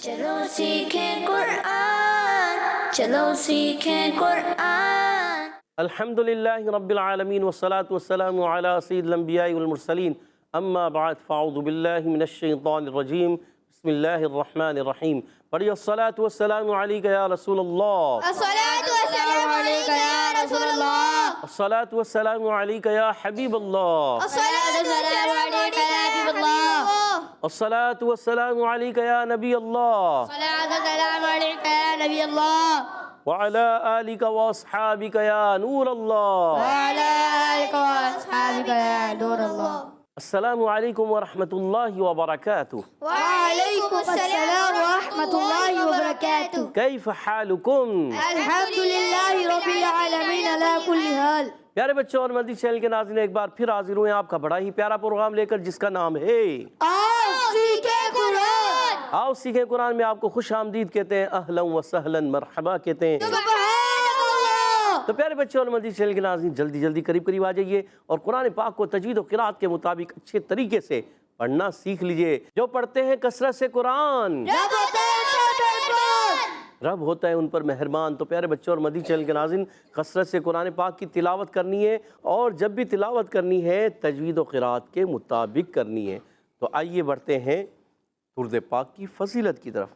چلو سیکھیں قرآن، چلو سیکھیں قرآن۔ الحمدللہ رب العالمین والصلاة والسلام علی سید الانبیاء والمرسلین، اما بعد فاعوذ باللہ من الشیطان الرجیم، بسم اللہ الرحمن الرحیم۔ پڑھیے الصلاة والسلام علیک یا رسول اللہ، الصلاۃ والسلام علیک یا رسول اللہ، الصلاة والسلام علیک یا حبیب اللہ، الصلاۃ والسلام علیک یا حبیب اللہ، الصلاة والسلام علیک یا نبی اللہ، الصلاۃ والسلام علیک یا نبی اللہ، وعلی آلک واصحابک یا نور اللہ۔ وعلی آلک واصحابک یا نور اللہ۔ السلام علیکم ورحمۃ اللہ وبرکاتہ۔ وعلیکم السلام ورحمۃ اللہ وبرکاتہ۔ کیف حالکم؟ الحمدللہ رب العالمین علی کل حال۔ پیارے بچوں اور مدنی چینل کے ناظرین، ایک بار پھر حاضر ہوئے ہیں آپ کا بڑا ہی پیارا پروگرام لے کر، جس کا نام ہے آؤ سیکھیں قرآن۔ آؤ سیکھیں قرآن میں آپ کو خوش آمدید کہتے ہیں، اہلا و سہلا مرحبا کہتے ہیں۔ سبحان اللہ۔ تو پیارے بچوں اور مدنی چینل کے ناظرین، جلدی جلدی قریب آ جائیے اور قرآن پاک کو تجوید و قرات کے مطابق اچھے طریقے سے پڑھنا سیکھ لیجئے۔ جو پڑھتے ہیں کثرت سے قرآن، رب ہوتا ہے ان پر مہربان۔ تو پیارے بچوں اور مدنی چینل کے ناظرین، کثرت سے قرآن پاک کی تلاوت کرنی ہے، اور جب بھی تلاوت کرنی ہے تجوید و قرات کے مطابق کرنی ہے۔ تو آئیے بڑھتے ہیں درود پاک کی فضیلت کی طرف۔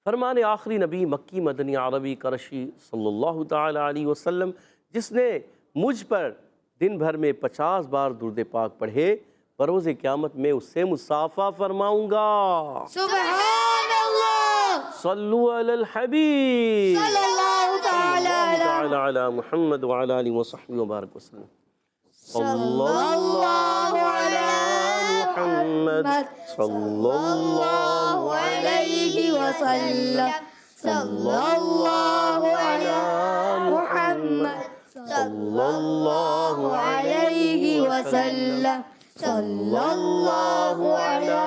فرمان آخری نبی مکی مدنی عربی قرشی صلی اللہ تعالی علیہ وسلم، جس نے مجھ پر دن بھر میں 50 بار درود پاک پڑھے، بروز قیامت میں اس سے مصافحہ فرماؤں گا۔ سبحان اللہ۔ صلو علی الحبیب صلی اللہ تعالی علی محمد وعلی آلہ وصحبہ وبارک وسلم۔ صلی اللہ علی محمد صلی اللہ علیہ وسلم، صلی اللہ علی محمد صلی اللہ علیہ وسلم، صلی اللہ علی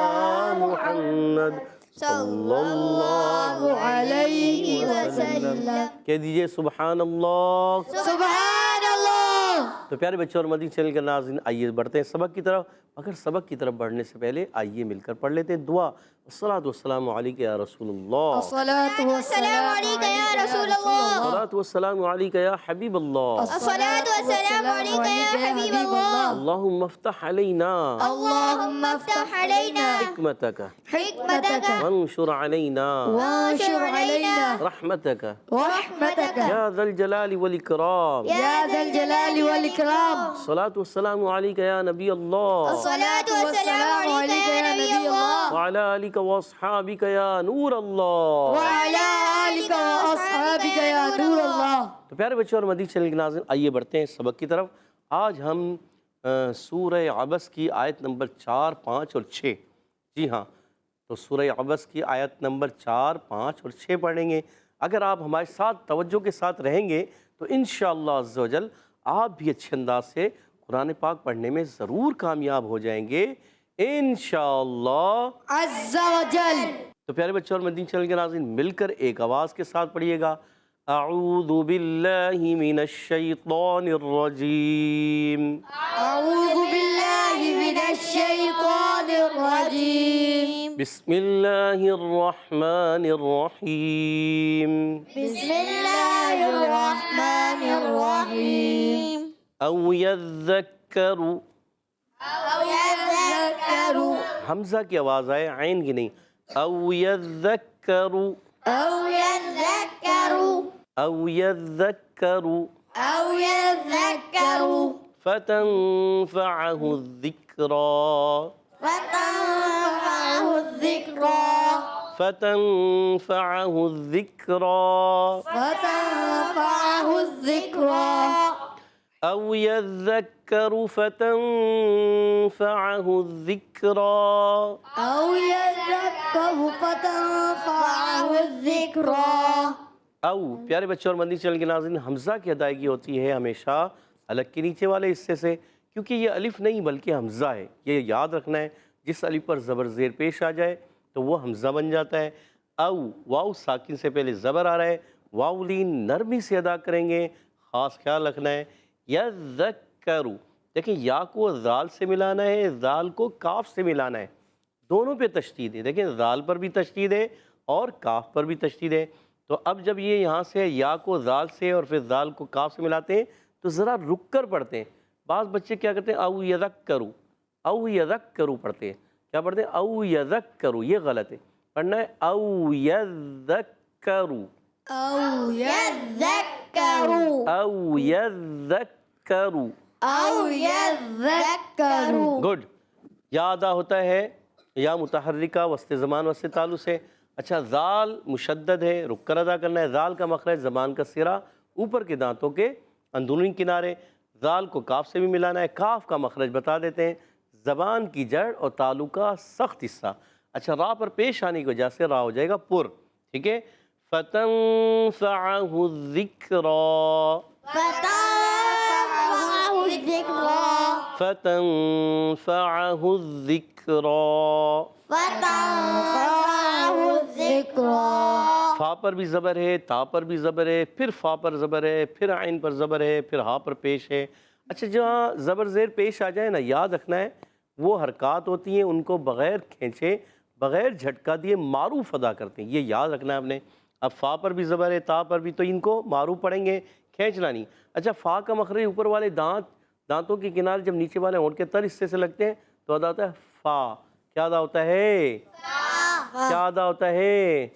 محمد صلی اللہ علیہ وسلم۔ کہہ دیجئے سبحان اللہ۔ سبحان اللہ۔ تو پیارے بچوں اور مدنی چینل کے ناظرین، آئیے بڑھتے ہیں سبق کی طرف۔ مگر سبق کی طرف بڑھنے سے پہلے آئیے مل کر پڑھ لیتے ہیں دعا۔ الصلاۃ والسلام علیک یا رسول اللہ، الصلاۃ والسلام علیک یا رسول اللہ، الصلاۃ والسلام علیک یا حبیب اللہ، الصلاۃ والسلام علیک یا حبیب اللہ۔ اللہم افتح علینا اللہم افتح علینا حکمتک حکمتک وانشر علینا وانشر علینا رحمتک رحمتک یا ذا الجلال والاکرام۔ یا ذا الجلال والاکرام۔ الصلاۃ والسلام علیک یا نبی اللہ، الصلاۃ والسلام علیک یا نبی اللہ، وعلی آلک واصحابک یا نور اللہ۔ وعلی آلک واصحابک یا نور اللہ۔ تو پیارے بچوں اور مدنی چینل کے ناظرین، آئیے بڑھتے ہیں سبق کی طرف۔ آج ہم سورہ عبس کی آیت نمبر 4، 5 اور 6، جی ہاں، تو سورہ عبس کی آیت نمبر 4، 5 اور 6 پڑھیں گے۔ اگر آپ ہمارے ساتھ توجہ کے ساتھ رہیں گے تو انشاءاللہ عز و جل آپ بھی اچھے انداز سے قرآن پاک پڑھنے میں ضرور کامیاب ہو جائیں گے انشاءاللہ عز و جل۔ تو پیارے بچوں اور مدنی چینل کے ناظرین، مل کر ایک آواز کے ساتھ پڑھیے گا۔ اعوذ باللہ من الشیطان الرجیم، اعوذ باللہ من الشیطان الرجیم، بسم اللہ الرحمن الرحیم۔ بسم اللہ الرحمن الرحیم۔ او یذکر، او یذکر، حمزہ کی آواز آئے، عین کی نہیں۔ او یذکر، او یذکر، او یذکر او یذکر، فتنفعہ الذکریٰ، فتنفعہ الذکریٰ، فتنفعہ الذکریٰ، فتنفعہ الذکریٰ، او یذکر فتنفعہ الذکریٰ۔ او یذکر فتنفعہ الذکریٰ۔ او پیارے بچوں اور مدنی چینل کے ناظرین، حمزہ کی ادائیگی ہوتی ہے ہمیشہ الگ کے نیچے والے حصے سے، کیونکہ یہ الف نہیں بلکہ حمزہ ہے۔ یہ یاد رکھنا ہے، جس الف پر زبر زیر پیش آ جائے تو وہ حمزہ بن جاتا ہے۔ او، واو ساکن سے پہلے زبر آ رہا ہے، واو لین نرمی سے ادا کریں گے، خاص خیال رکھنا ہے۔ یذکر، دیکھیں یا کو ذال سے ملانا ہے، ذال کو کاف سے ملانا ہے۔ دونوں پہ تشدید ہے. دیکھیں ذال پر بھی تشدید ہے اور کاف پر بھی تشدید ہے. تو اب جب یہ یہاں سے یا کو ذال سے اور پھر ذال کو کاف سے ملاتے ہیں تو ذرا رک کر پڑھتے ہیں. بعض بچے کیا کرتے ہیں او یذکروا، او یذکروا پڑھتے ہیں. کیا پڑھتے ہیں؟ او یذکروا. یہ غلط ہے. پڑھنا ہے او یذکروا، أو يذكروا او یذکروا. أو يذكروا. گڈ. یا ادا ہوتا ہے یا متحرکہ وسط زمان وسط تعلق سے. اچھا ذال مشدد ہے، رک کر ادا کرنا ہے. ذال کا مخرج زبان کا سرا اوپر کے دانتوں کے اندرونی کنارے. ذال کو کاف سے بھی ملانا ہے. کاف کا مخرج بتا دیتے ہیں، زبان کی جڑ اور تالو کا سخت حصہ. اچھا را پر پیش آنے کی وجہ سے را ہو جائے گا پر. ٹھیک ہے. فَتَنفَعَهُ الذِّكْرَىٰ، فتنفعه الذكرى فَتَنفَعَهُ الذِّكْرَىٰ. فتنفعه الذكرى. فا پر بھی زبر ہے، تا پر بھی زبر ہے، پھر فا پر زبر ہے، پھر عین پر زبر ہے، پھر ہا پر پیش ہے. اچھا جہاں زبر زیر پیش آ جائے نا، یاد رکھنا ہے وہ حرکات ہوتی ہیں ان کو بغیر کھینچے بغیر جھٹکا دیے معروف ادا کرتے ہیں. یہ یاد رکھنا ہے آپ نے. اب فا پر بھی زبر ہے، تا پر بھی، تو ان کو معروف پڑھیں گے، کھینچنا نہیں. اچھا فا کا مخرج اوپر والے دانتوں کے کنارے جب نیچے والے ہونٹ کے تل حصے سے لگتے ہیں تو ادا ہوتا ہے فا. کیا ادا ہوتا ہے؟ کیا ادا ہوتا ہے؟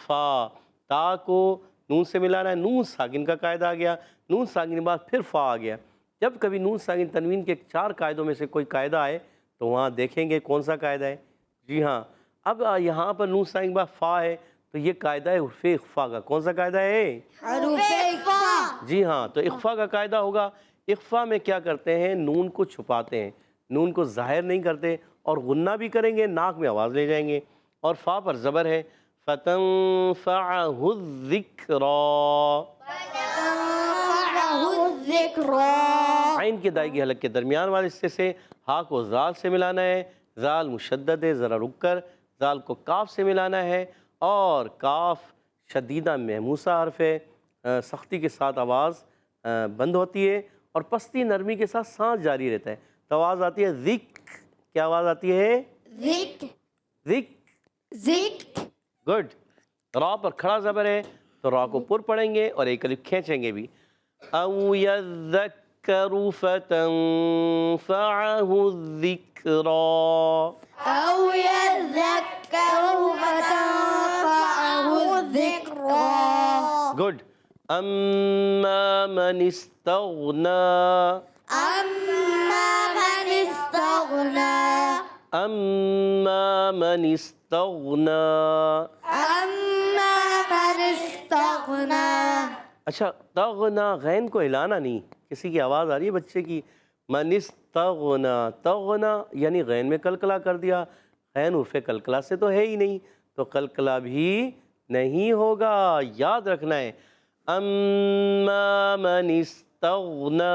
فا. تا کو نون سے ملانا ہے. نون ساکن کا قاعدہ آ گیا. نون ساکن کے بعد پھر فا آ گیا. جب کبھی نون ساکن تنوین کے 4 قاعدوں میں سے کوئی قاعدہ آئے تو وہاں دیکھیں گے کون سا قاعدہ ہے. جی ہاں، اب یہاں پر نون ساکن کے بعد فا ہے تو یہ قاعدہ ہے حرف اخفا کا. کون سا قاعدہ ہے؟ حروف اخفاء. جی ہاں، تو اخفا کا قاعدہ ہوگا. اخفا میں کیا کرتے ہیں؟ نون کو چھپاتے ہیں، نون کو ظاہر نہیں کرتے اور غنہ بھی کریں گے، ناک میں آواز لے جائیں گے. اور فا پر زبر ہے. فَتَنفَعَهُ الذِّكْرَىٰ. فتنفعه الذكرى. عین کے دائیں کے حلق کے درمیان والے حصے سے ہا کو ذال سے ملانا ہے. ذال مشدد ہے، ذرا رک کر. ذال کو کاف سے ملانا ہے اور کاف شدیدہ محموسہ حرف ہے، سختی کے ساتھ آواز بند ہوتی ہے اور پستی نرمی کے ساتھ سانس جاری رہتا ہے. تو آواز آتی ہے ذک. کیا آواز آتی ہے؟ ذک ذک. ذک. گڈ. را پر کھڑا زبر ہے تو را کو پر پڑھیں گے اور ایک الف کھینچیں گے بھی. او یذکر فتنفعه الذکریٰ. أو يذكر فتنفعه الذكرى. گڈ. اما من استغنى. أما من استغنى. اما من استغنى. أما من استغنى. اچھا تغنا غین کو ہلانا نہیں. کسی کی آواز آ رہی ہے بچے کی؟ من استغنا. تغنا یعنی غین میں کلکلا کر دیا. غین حرف کلکلا سے تو ہے ہی نہیں تو کلکلا بھی نہیں ہوگا. یاد رکھنا ہے. اما من استغنا.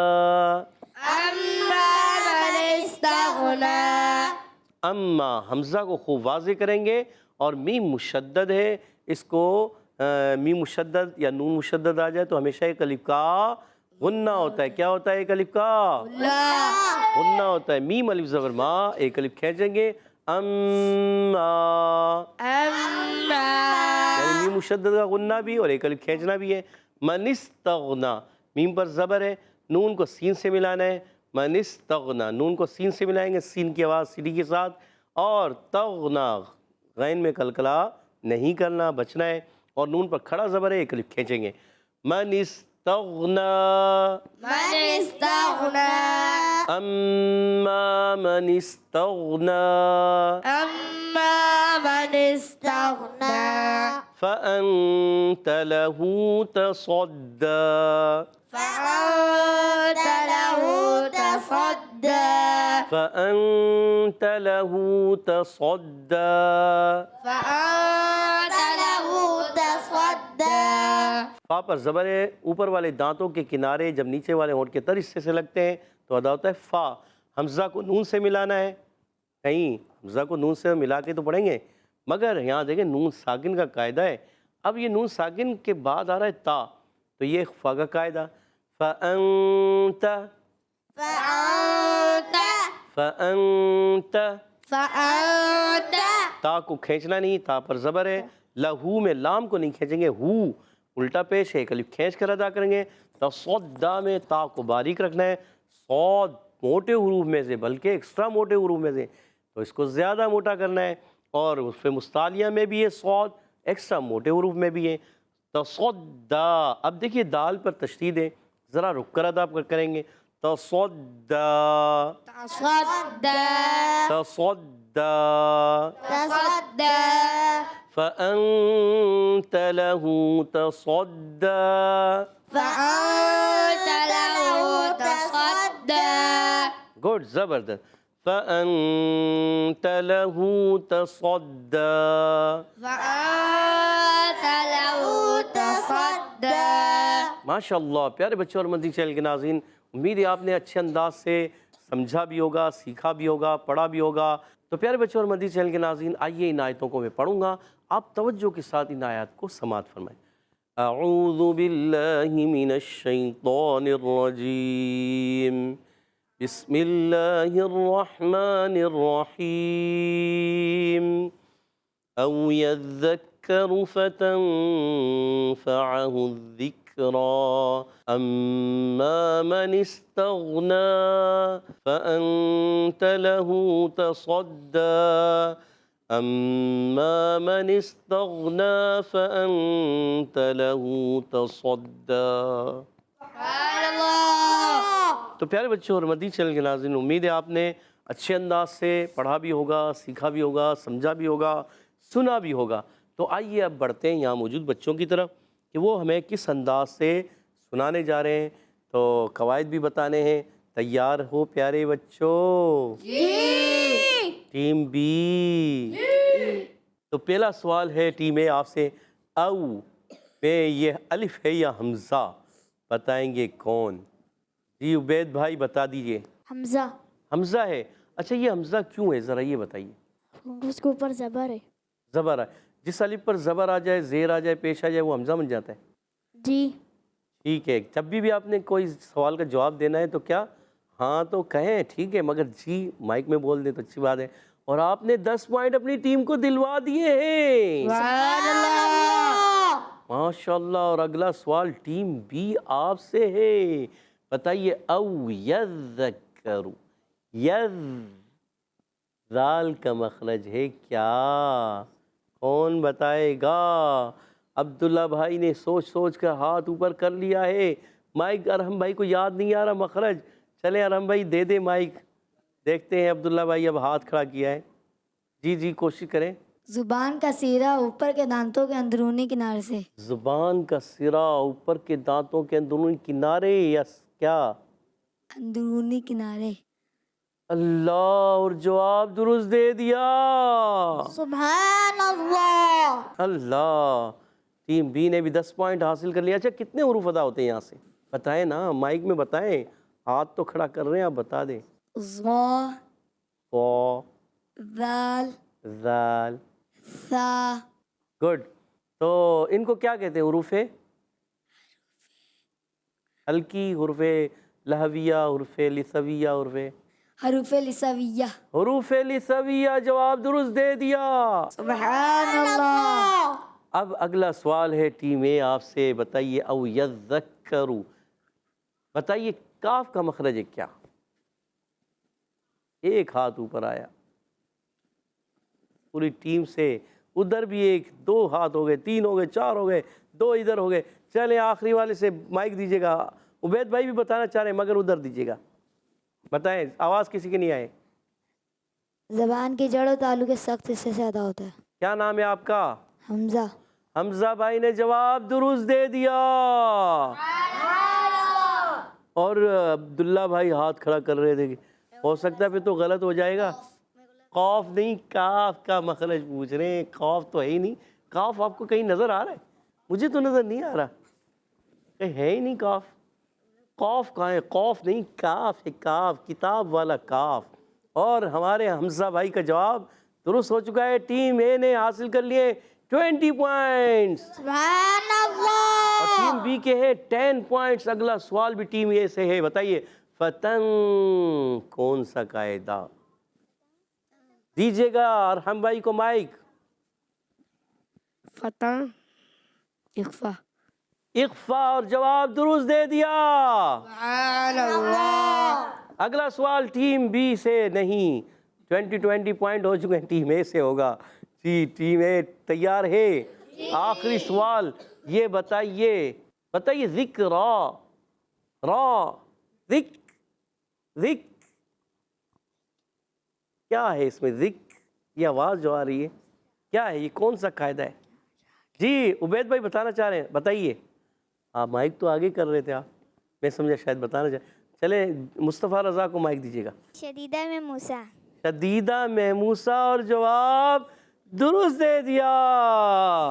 أما من استغنى. اما حمزہ کو خوب واضح کریں گے اور میم مشدد ہے. اس کو میم مشدد یا نون مشدد آ جائے تو ہمیشہ ایک الف کا غنہ ہوتا ہے. کیا ہوتا ہے؟ ایک الف کا لا. غنہ ہوتا ہے. میم الف زبر ما، ایک الف کھینچیں گے. اما أما. یعنی میم مشدد کا غنہ بھی اور ایک الف کھینچنا بھی ہے. من استغنا میم پر زبر ہے، نون کو سین سے ملانا ہے. من استغنا نون کو سین سے ملائیں گے، سین کی آواز سیڑھی کے ساتھ. اور تغنا غین میں کلکلا نہیں کرنا، بچنا ہے. اور نون پر کھڑا زبر ہے، ایک الف کھینچیں گے. من استغنا. من استغنى. اما من استغنا. أما من استغنى. فأنت له تصدى. فأنت له تصدى. فأنت له تصدى. فأنت له تصدى. فا پر زبر ہے. اوپر والے دانتوں کے کنارے جب نیچے والے ہونٹ کے تر حصے سے لگتے ہیں تو ادا ہوتا ہے فا. حمزہ کو نون سے ملانا ہے. نہیں، حمزہ کو نون سے ملا کے تو پڑھیں گے مگر یہاں دیکھیں نون ساکن کا قاعدہ ہے. اب یہ نون ساکن کے بعد آ رہا ہے تا تو یہ اخفا کا قاعدہ. فأنت فأنت. فأنت فأنت تا کو کھینچنا نہیں، تا پر زبر ہے. لہو میں لام کو نہیں کھینچیں گے، ہو الٹا پیش ہے، ایک الف کھینچ کر ادا کریں گے. تصدا میں تا کو باریک رکھنا ہے، صاد موٹے حروف میں سے بلکہ ایکسٹرا موٹے حروف میں سے، تو اس کو زیادہ موٹا کرنا ہے. اور اس پہ مستعلیہ میں بھی ہے صاد، ایکسٹرا موٹے حروف میں بھی ہے. تصدا. اب دیکھیے دال پر تشدید ہے، ذرا رک کر ادا کریں گے. تصدا تصدى تصدا. تصدى فأنت له تصدى. فأنت له تصدى گڈ، زبردست. فأنت له تصدى. فأنت له تصدى. ماشاء اللہ. پیارے بچوں اور مدنی چینل کے ناظرین، امید ہے آپ نے اچھے انداز سے سمجھا بھی ہوگا، سیکھا بھی ہوگا، پڑھا بھی ہوگا. تو پیارے بچوں اور مدنی چینل کے ناظرین، آئیے ان آیتوں کو میں پڑھوں گا، آپ توجہ کے ساتھ ان آیات کو سماعت فرمائیں. اعوذ باللہ من الشیطان الرجیم، بسم اللہ الرحمن الرحیم. او یذکر فتنفعہ الذکرى اما من استغنى فأنت له تصدى. اما من استغنى فأنت له تصدى. سبحان اللہ. تو پیارے بچوں اور مدنی چینل کے ناظرین، امید ہے آپ نے اچھے انداز سے پڑھا بھی ہوگا، سیکھا بھی ہوگا، سمجھا بھی ہوگا، سنا بھی ہوگا. تو آئیے اب بڑھتے ہیں یہاں موجود بچوں کی طرف کہ وہ ہمیں کس انداز سے سنانے جا رہے ہیں. تو قواعد بھی بتانے ہیں. تیار ہو پیارے بچوں؟ Team B. تو پہلا سوال ہے ٹیم اے آپ سے. او میں یہ الف ہے یا حمزہ؟ بتائیں گے کون؟ جی عبید بھائی بتا دیجئے. حمزہ. حمزہ ہے. اچھا یہ حمزہ کیوں ہے، ذرا یہ بتائیے. اس کے اوپر زبر ہے. زبر ہے، جس الف پر زبر آ جائے، زیر آ جائے، پیش آ جائے، وہ حمزہ بن جاتا ہے. جی. ٹھیک ہے، جب بھی آپ نے کوئی سوال کا جواب دینا ہے تو کیا ہاں تو کہیں، ٹھیک ہے، مگر جی مائک میں بول دیں تو اچھی بات ہے. اور آپ نے 10 پوائنٹ اپنی ٹیم کو دلوا دیے ہیں. سبحان اللہ. ماشاء اللہ. اور اگلا سوال ٹیم بی آپ سے ہے. بتائیے. او یذکر، ذال کا مخرج ہے کیا؟ کون بتائے گا؟ عبداللہ بھائی نے سوچ کر ہاتھ اوپر کر لیا ہے. مائک ارحم بھائی کو یاد نہیں آ رہا مخرج. چلیں ارحم بھائی دے دیں مائک. دیکھتے ہیں عبداللہ بھائی اب ہاتھ کھڑا کیا ہے. جی کوشش کریں. زبان کا سیرا اوپر کے دانتوں کے اندرونی کنارے سے. زبان کا سرا اوپر کے دانتوں کے اندرونی کنارے، یس کیا؟ اندرونی کنارے. اللہ، اور جواب درست دے دیا. سبحان اللہ. اللہ. ٹیم بی نے بھی 10 پوائنٹ حاصل کر لیا. اچھا کتنے حروف ادا ہوتے ہیں یہاں سے؟ بتائیں نا، مائک میں بتائیں. ہاتھ تو کھڑا کر رہے ہیں، آپ بتا دیں. ظا، قا، ذال، ذال. ثا. گڈ. تو ان کو کیا کہتے ہیں؟ حروف ہلکی، حروف لہویہ، حروف لثویہ، حروف لثویہ. حروف لثویہ. جواب درست دے دیا. سبحان اللہ. اب اگلا سوال ہے ٹیم اے آپ سے. بتائیے. او یذکرو، بتائیے کاف کا مخرج ہے کیا؟ ایک ہاتھ اوپر آیا پوری ٹیم سے. ادھر بھی ایک، 2 ہاتھ ہو گئے، 3 ہو گئے، 4 ہو گئے، 2 ادھر ہو گئے. چلیں آخری والے سے مائک دیجیے گا. عبید بھائی بھی بتانا چاہ رہے ہیں مگر ادھر دیجیے گا. بتائیں، آواز کسی کی نہیں آئے. زبان کی جڑ و تعلق سخت حصے سے ادا ہوتا ہے. کیا نام ہے آپ کا؟ حمزہ. حمزہ بھائی نے جواب درست دے دیا. اور عبداللہ بھائی ہاتھ کھڑا کر رہے تھے. ہو سکتا ہے پھر تو غلط ہو جائے گا. قاف نہیں، کاف کا مخرج پوچھ رہے ہیں. قاف تو ہے ہی نہیں. قاف آپ کو کہیں نظر آ رہا ہے؟ مجھے تو نظر نہیں آ رہا. کہیں ہے ہی نہیں قاف. قاف کہاں ہے؟ قاف نہیں، کاف ہے. کاف، کتاب والا کاف. اور ہمارے حمزہ بھائی کا جواب درست ہو چکا ہے. ٹیم اے نے حاصل کر لیے 20 پوائنٹس. سبحان اللہ. اور ٹیم بی کے ہے 10 پوائنٹس. اگلا سوال بھی ٹیم اے سے ہے. بتائیے فتن کون سا قاعدہ؟ دیجیے گا ارحم بھائی کو مائک۔ فتح اخفا۔ اخفا، اور جواب درست دے دیا۔ سبحان اللہ۔ اگلا سوال ٹیم بی سے نہیں، 20 پوائنٹ ہو چکے ہیں، ٹیم اے سے ہوگا۔ جی ٹیم اے تیار ہے؟ آخری سوال یہ بتائیے ذکر ذکر کیا ہے اس میں؟ ذکر، یہ آواز جو آ رہی ہے کیا ہے؟ یہ کون سا قاعدہ ہے؟ جی عبید بھائی بتانا چاہ رہے ہیں، بتائیے۔ آپ مائک تو آگے کر رہے تھے آپ، میں سمجھا شاید بتانا چاہیں۔ چلے مصطفیٰ رضا کو مائک دیجیے گا۔ شدیدہ میں موسیٰ۔ شدیدہ میں موسیٰ، اور جواب درست دے دیا۔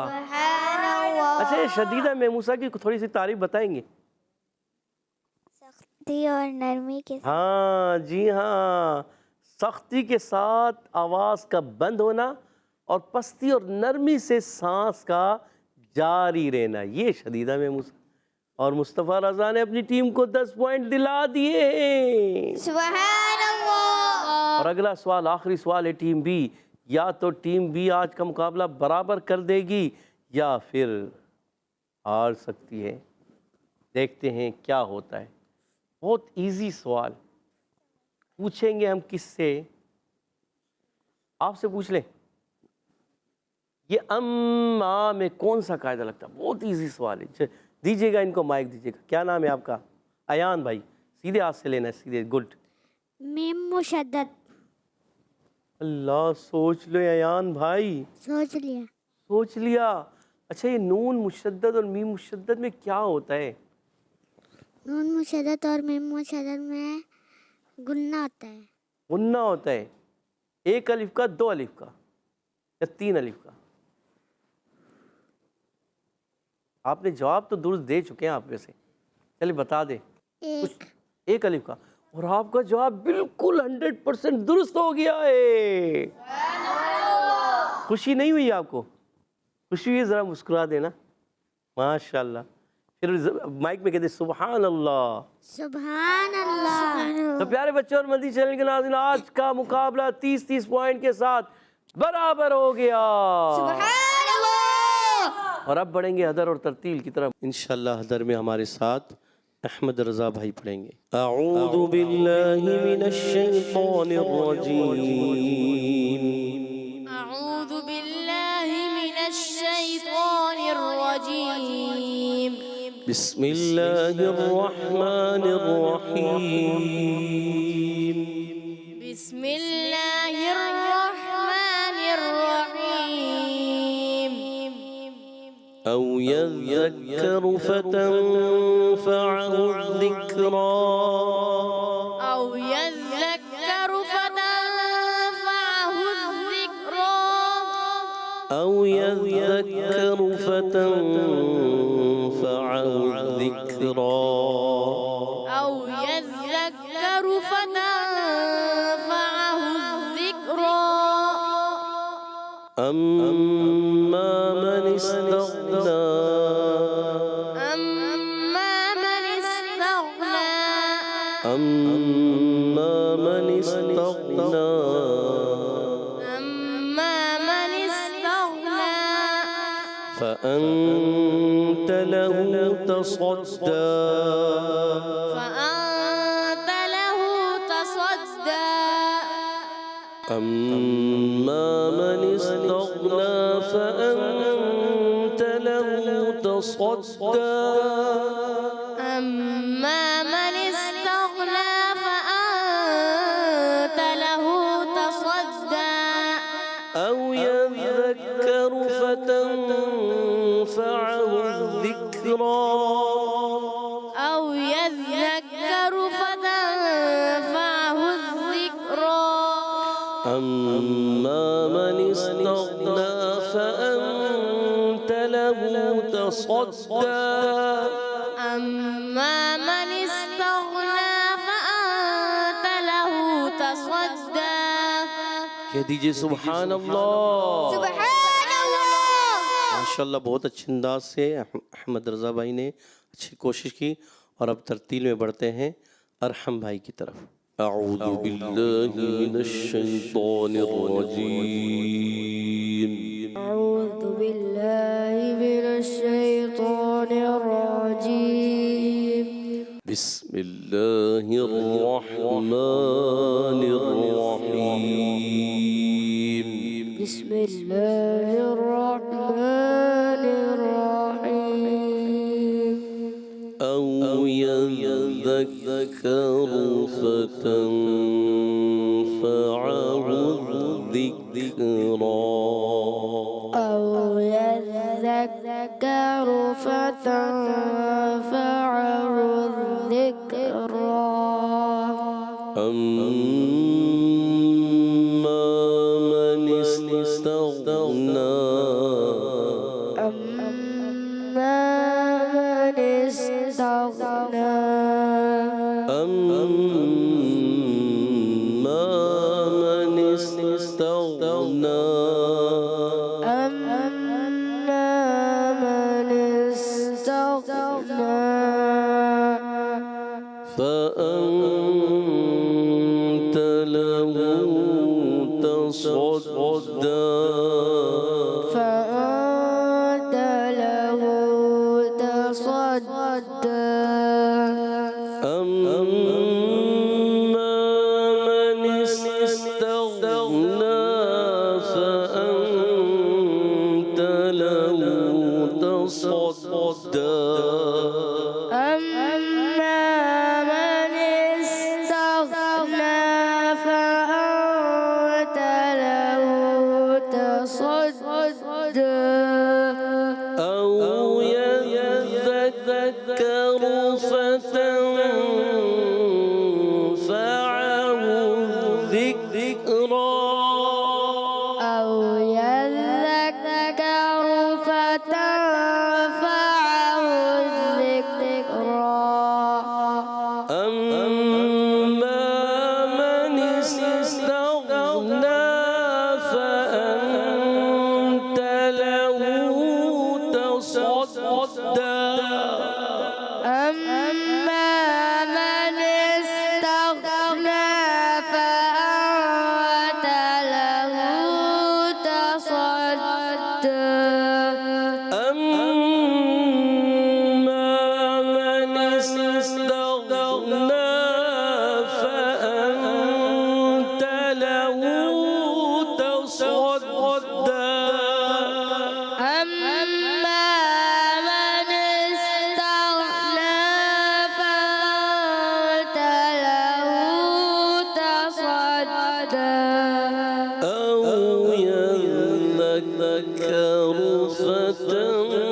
سبحان اللہ۔ اچھا، یہ شدیدہ میں موسیٰ کی تھوڑی سی تعریف بتائیں گے؟ سختی اور نرمی کے ساتھ۔ ہاں جی ہاں، سختی کے ساتھ آواز کا بند ہونا اور پستی اور نرمی سے سانس کا جاری رہنا، یہ شدیدہ میں موسیٰ۔ اور مصطفیٰ رضا نے اپنی ٹیم کو 10 پوائنٹ دلا دیے۔ سبحان اللہ۔ اور اگلا سوال، آخری سوال ہے ٹیم بی۔ یا تو ٹیم بی آج کا مقابلہ برابر کر دے گی یا پھر ہار سکتی ہے۔ دیکھتے ہیں کیا ہوتا ہے۔ بہت ایزی سوال پوچھیں گے ہم، کس سے؟ آپ سے پوچھ لیں۔ یہ اما میں کون سا قاعدہ لگتا ہے؟ بہت ایزی سوال ہے۔ دیجیے گا ان کو مائک دیجیے گا۔ کیا نام ہے آپ کا؟ ایان بھائی، سیدھے ہاتھ سے لینا ہے، سیدھے، گڈ۔ میم مشدد۔ اللہ، سوچ لو ایان بھائی، سوچ لیا۔ اچھا، یہ نون مشدد اور میم مشدد میں کیا ہوتا ہے؟ نون مشدد اور میم مشدد میں گننا ہوتا ہے۔ غنہ ہوتا ہے، ایک الف کا، دو الف کا، یا تین الف کا؟ آپ نے جواب تو درست دے چکے ہیں آپ ویسے، چلے بتا دیں۔ ایک الف کا، اور آپ کا جواب بالکل 100% درست ہو گیا ہے۔ خوشی نہیں ہوئی آپ کو؟ خوشی ہوئی ذرا مسکرا دینا، ماشاءاللہ۔ پھر مائک میں کہتے سبحان اللہ۔ سبحان اللہ۔ تو پیارے بچے اور مدنی چینل کے ناظرین، آج کا مقابلہ 30 پوائنٹ کے ساتھ برابر ہو گیا۔ سبحان اللہ۔ اور اب بڑھیں گے حدر اور ترتیل کی طرف۔ انشاءاللہ حدر میں ہمارے ساتھ احمد رضا بھائی پڑھیں گے۔ اعوذ باللہ من الشیطان الرجیم، أعوذ بالله من الشيطان الرجيم، بسم اللہ الرحمن الرحیم، بسم الله الرحمن الرحيم، او یذکر فتنفعه الذکرى، أو يذكر فتنفعه الذكرى، او یذکر فتنفعه الذکرى، أو يذكر فتنفعه الذكرى، اما من استغنى، أما من استغنى، اما من استغنى، أما من استغنى، فأنت له تصدى، فأنت له تصدى، أما من استغنى فأنت له تصدى، أما من استغنى فأنت له تصدى، أو يذكر فتنفعه الذكرى، أو يذكر فتنفعه الذكرى، أما من استغنى فأنت له تصدى، أما من استغنى فأنت له تصدى، کہہ دیجئے سبحان اللہ۔ سبحان اللہ۔ ماشاءاللہ، بہت اچھے انداز سے احمد رضا بھائی نے اچھی کوشش کی۔ اور اب ترتیل میں بڑھتے ہیں ارحم بھائی کی طرف۔ أعوذ بالله من الشيطان الرجيم. أعوذ بالله من الشيطان الرجيم. بسم الله الرحمن الرحيم. بسم الله الرحمن الرحيم. أو يذكر فتنفعه الذكرى. أو يذكر فتنفعه الذكرى. أما من استغنى. أما من استغنى. أما من استغنى. أما من استغنى. فأنت له تصدى. فأنت له تصدى. أما من استغنى. فأنت له تصدى. أما من استغنى فأنت له تصدى. أو يذكر فتنفعه الذكرى. أو يذكر فتنفعه الذكرى. أما من استغنى. فأنت له تصدى. أما من استغنى فأنت له تصدى. أما من استغنى. فأنت له تصدى. أما من استغنى فأنت له تصدى. أو يذكر فتنفعه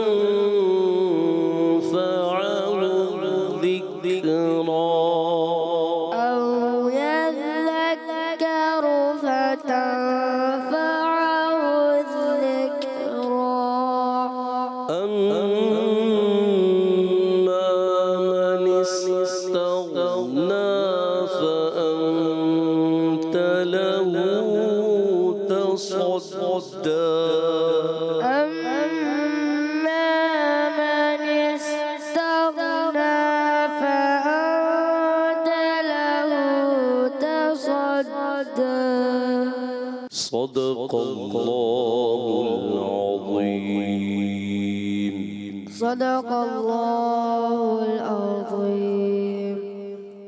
الذكرى. أو يذكر فتنفعه الذكرى. أما من استغنى. فأنت له تصدى. أما من استغنى فأنت له تصدى. صدق الله العظيم. صدق الله العظيم.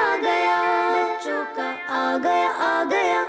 آ گیا، بچوں کا آ گیا